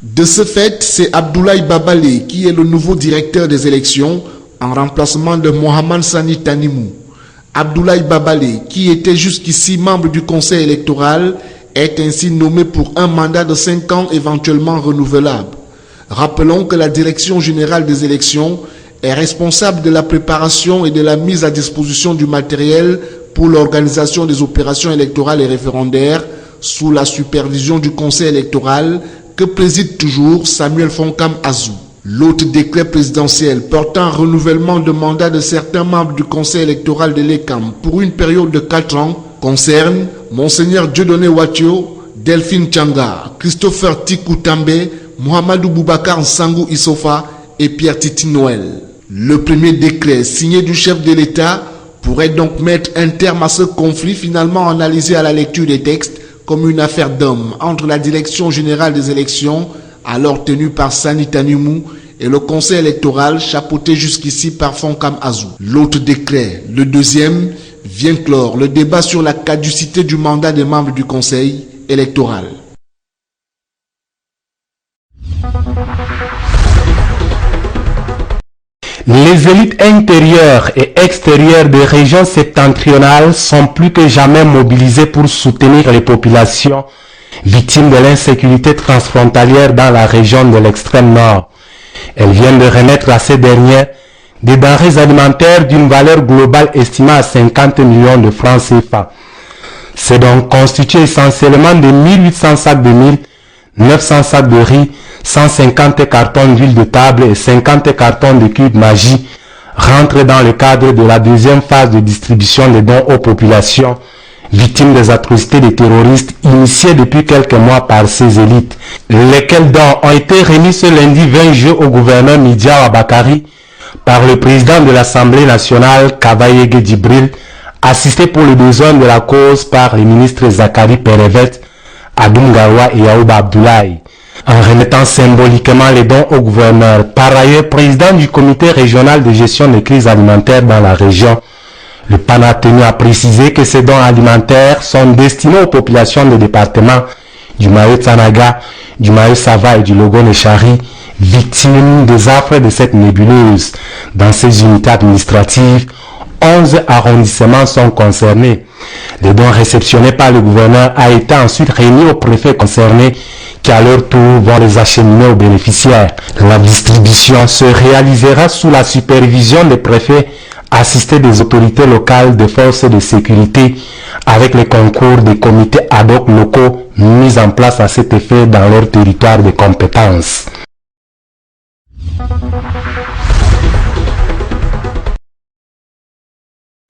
De ce fait, c'est Abdoulaye Babale qui est le nouveau directeur des élections en remplacement de Mohamed Sani Tanimou. Abdoulaye Babale, qui était jusqu'ici membre du conseil électoral, est ainsi nommé pour un mandat de 5 ans éventuellement renouvelable. Rappelons que la Direction générale des élections est responsable de la préparation et de la mise à disposition du matériel pour l'organisation des opérations électorales et référendaires sous la supervision du conseil électoral que préside toujours Samuel Fonkam Azou. L'autre décret présidentiel portant renouvellement de mandat de certains membres du conseil électoral de l'ECAM pour une période de 4 ans concerne Monseigneur Dieudonné Watio, Delphine Tchanga, Christopher Tikoutambe, Mohamedou Boubacar Nsangou Issofa et Pierre Titi Noël. Le premier décret signé du chef de l'État pourrait donc mettre un terme à ce conflit finalement analysé à la lecture des textes comme une affaire d'hommes entre la Direction générale des élections, alors tenue par Sani Tanimou, et le conseil électoral chapeauté jusqu'ici par Fonkam Azou. L'autre décret, le deuxième, vient clore le débat sur la caducité du mandat des membres du conseil électoral. Les élites intérieures et extérieures des régions septentrionales sont plus que jamais mobilisées pour soutenir les populations victimes de l'insécurité transfrontalière dans la région de l'extrême nord. Elles viennent de remettre à ces dernières des denrées alimentaires d'une valeur globale estimée à 50 millions de francs CFA. C'est donc constitué essentiellement de 1800 sacs de mil, 900 sacs de riz, 150 cartons d'huile de table et 50 cartons de cubes magie rentrent dans le cadre de la deuxième phase de distribution des dons aux populations victimes des atrocités des terroristes initiées depuis quelques mois par ces élites. Lesquels dons ont été remis ce lundi 20 juillet au gouverneur Midia Bakari par le président de l'Assemblée nationale Kavaye Djibril, assisté pour le besoin de la cause par les ministres Zakari Perevet, Adoum Garoua et Yaouba Abdoulaye. En remettant symboliquement les dons au gouverneur, par ailleurs président du comité régional de gestion des crises alimentaires dans la région, le PAN a tenu à préciser que ces dons alimentaires sont destinés aux populations des départements du Mayo-Tsanaga, du Mayo-Sava et du Logo-Nechari, victimes des affres de cette nébuleuse. Dans ces unités administratives, 11 arrondissements sont concernés. Les dons réceptionnés par le gouverneur a été ensuite remis aux préfets concernés qui à leur tour vont les acheminer aux bénéficiaires. La distribution se réalisera sous la supervision des préfets assistés des autorités locales des forces de sécurité avec le concours des comités ad hoc locaux mis en place à cet effet dans leur territoire de compétences.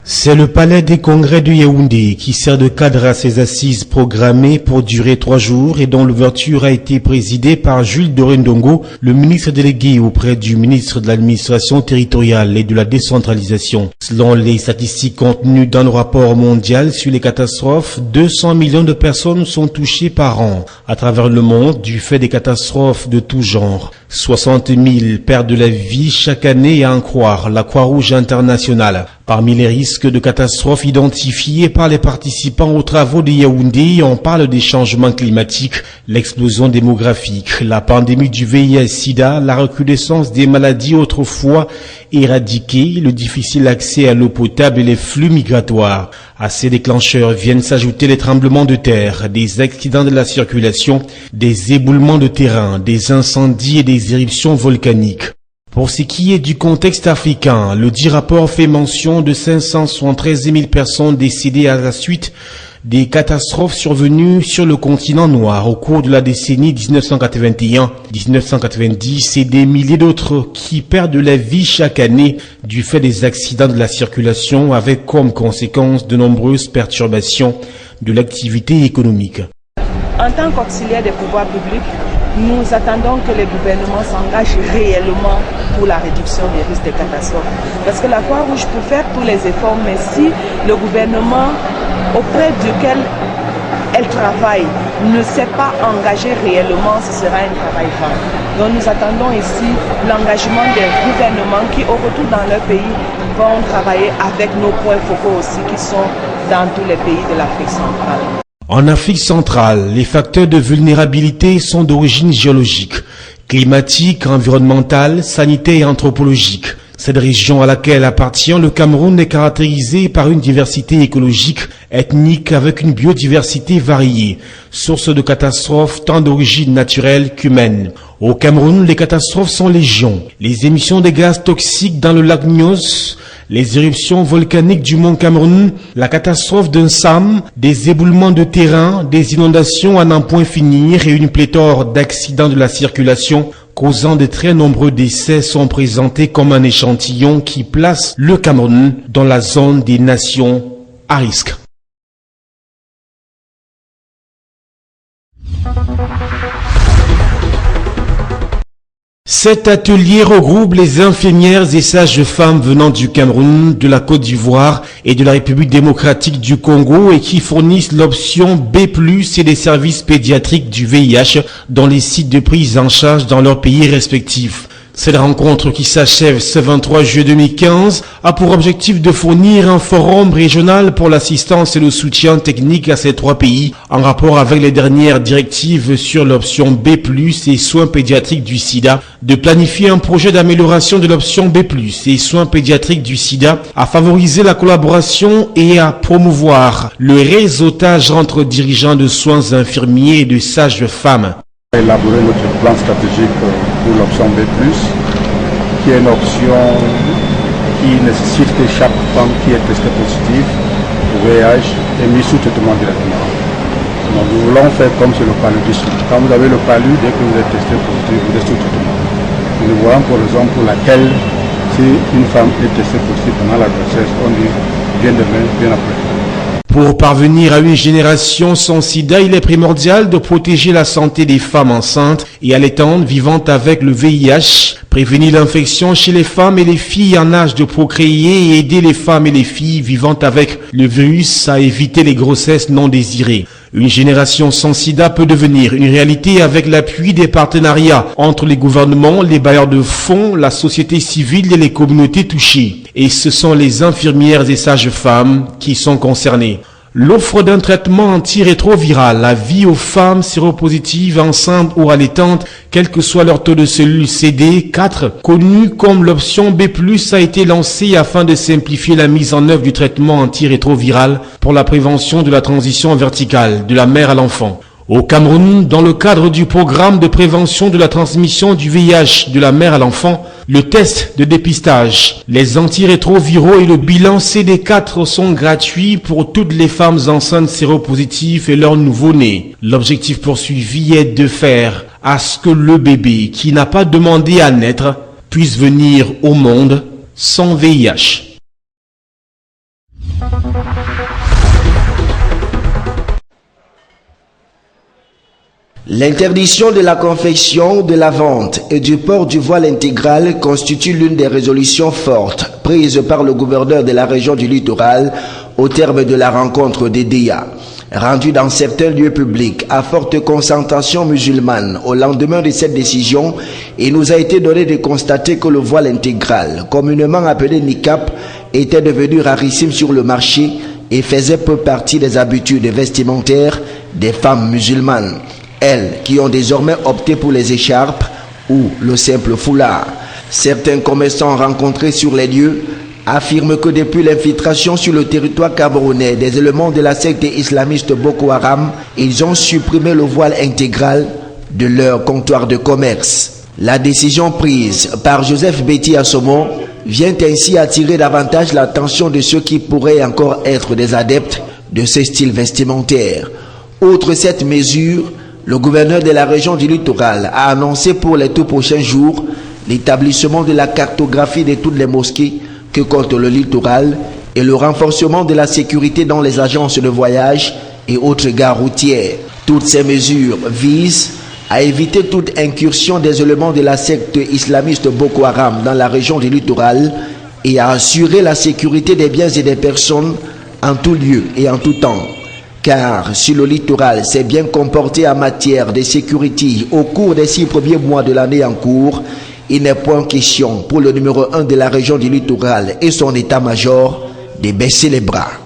C'est le palais des congrès de Yaoundé qui sert de cadre à ces assises programmées pour durer 3 jours et dont l'ouverture a été présidée par Jules Dorendongo, le ministre délégué auprès du ministre de l'administration territoriale et de la décentralisation. Selon les statistiques contenues dans le rapport mondial sur les catastrophes, 200 millions de personnes sont touchées par an à travers le monde du fait des catastrophes de tout genre. 60 000 perdent la vie chaque année à en croire la Croix-Rouge internationale. Parmi les risques de catastrophes identifiés par les participants aux travaux de Yaoundé, on parle des changements climatiques, l'explosion démographique, la pandémie du VIH-Sida, la recrudescence des maladies autrefois éradiquées, le difficile accès à l'eau potable et les flux migratoires. À ces déclencheurs viennent s'ajouter les tremblements de terre, des accidents de la circulation, des éboulements de terrain, des incendies et des éruptions volcaniques. Pour ce qui est du contexte africain, le dit rapport fait mention de 573 000 personnes décédées à la suite des catastrophes survenues sur le continent noir au cours de la décennie 1981-1990 et des milliers d'autres qui perdent la vie chaque année du fait des accidents de la circulation avec comme conséquence de nombreuses perturbations de l'activité économique. En tant qu'auxiliaire des pouvoirs publics, nous attendons que les gouvernements s'engagent réellement pour la réduction des risques de catastrophes. Parce que la Croix-Rouge peut faire tous les efforts, mais si le gouvernement auprès duquel elle travaille ne s'est pas engagé réellement, ce sera un travail vain. Donc nous attendons ici l'engagement des gouvernements qui, au retour dans leur pays, vont travailler avec nos points focaux aussi qui sont dans tous les pays de l'Afrique centrale. En Afrique centrale, les facteurs de vulnérabilité sont d'origine géologique, climatique, environnementale, sanitaire et anthropologique. Cette région à laquelle appartient le Cameroun est caractérisée par une diversité écologique, ethnique avec une biodiversité variée, source de catastrophes tant d'origine naturelle qu'humaine. Au Cameroun, les catastrophes sont légion. Les émissions de gaz toxiques dans le lac Nyos, les éruptions volcaniques du mont Cameroun, la catastrophe d'un SAM, des éboulements de terrain, des inondations à n'en point finir et une pléthore d'accidents de la circulation causant de très nombreux décès sont présentés comme un échantillon qui place le Cameroun dans la zone des nations à risque. Cet atelier regroupe les infirmières et sages-femmes venant du Cameroun, de la Côte d'Ivoire et de la République démocratique du Congo et qui fournissent l'option B+, et des services pédiatriques du VIH dans les sites de prise en charge dans leurs pays respectifs. Cette rencontre qui s'achève ce 23 juillet 2015 a pour objectif de fournir un forum régional pour l'assistance et le soutien technique à ces trois pays en rapport avec les dernières directives sur l'option B+, et soins pédiatriques du sida, de planifier un projet d'amélioration de l'option B+, et soins pédiatriques du sida, à favoriser la collaboration et à promouvoir le réseautage entre dirigeants de soins infirmiers et de sages-femmes. Élaborer notre plan stratégique pour l'option B+, qui est une option qui nécessite que chaque femme qui est testée positive au VIH est mise sous traitement directement. Donc nous voulons faire comme sur le paludisme. Quand vous avez le palud, dès que vous êtes testé positif, vous êtes sous traitement. Nous voyons pour raison pour laquelle si une femme est testée positive pendant la grossesse, on dit bien demain, bien après. Pour parvenir à une génération sans sida, il est primordial de protéger la santé des femmes enceintes et allaitantes vivant avec le VIH, prévenir l'infection chez les femmes et les filles en âge de procréer et aider les femmes et les filles vivant avec le virus à éviter les grossesses non désirées. Une génération sans sida peut devenir une réalité avec l'appui des partenariats entre les gouvernements, les bailleurs de fonds, la société civile et les communautés touchées. Et ce sont les infirmières et sages-femmes qui sont concernées. L'offre d'un traitement antirétroviral à vie aux femmes séropositives, enceintes ou allaitantes, quel que soit leur taux de cellules CD4, connu comme l'option B+, a été lancée afin de simplifier la mise en œuvre du traitement antirétroviral pour la prévention de la transition verticale de la mère à l'enfant. Au Cameroun, dans le cadre du programme de prévention de la transmission du VIH de la mère à l'enfant, le test de dépistage, les antirétroviraux et le bilan CD4 sont gratuits pour toutes les femmes enceintes séropositives et leurs nouveau-nés. L'objectif poursuivi est de faire à ce que le bébé qui n'a pas demandé à naître puisse venir au monde sans VIH. L'interdiction de la confection, de la vente et du port du voile intégral constitue l'une des résolutions fortes prises par le gouverneur de la région du littoral au terme de la rencontre des DEA. Rendue dans certains lieux publics à forte concentration musulmane au lendemain de cette décision, il nous a été donné de constater que le voile intégral, communément appelé niqab, était devenu rarissime sur le marché et faisait peu partie des habitudes vestimentaires des femmes musulmanes. Elles qui ont désormais opté pour les écharpes ou le simple foulard. Certains commerçants rencontrés sur les lieux affirment que depuis l'infiltration sur le territoire camerounais des éléments de la secte islamiste Boko Haram, ils ont supprimé le voile intégral de leur comptoir de commerce. La décision prise par Joseph Betty Assomo vient ainsi attirer davantage l'attention de ceux qui pourraient encore être des adeptes de ce style vestimentaire. Outre cette mesure, le gouverneur de la région du littoral a annoncé pour les tout prochains jours l'établissement de la cartographie de toutes les mosquées que compte le littoral et le renforcement de la sécurité dans les agences de voyage et autres gares routières. Toutes ces mesures visent à éviter toute incursion des éléments de la secte islamiste Boko Haram dans la région du littoral et à assurer la sécurité des biens et des personnes en tout lieu et en tout temps. Car si le littoral s'est bien comporté en matière de sécurité au cours des 6 premiers mois de l'année en cours, il n'est point question pour le numéro 1 de la région du littoral et son état-major de baisser les bras.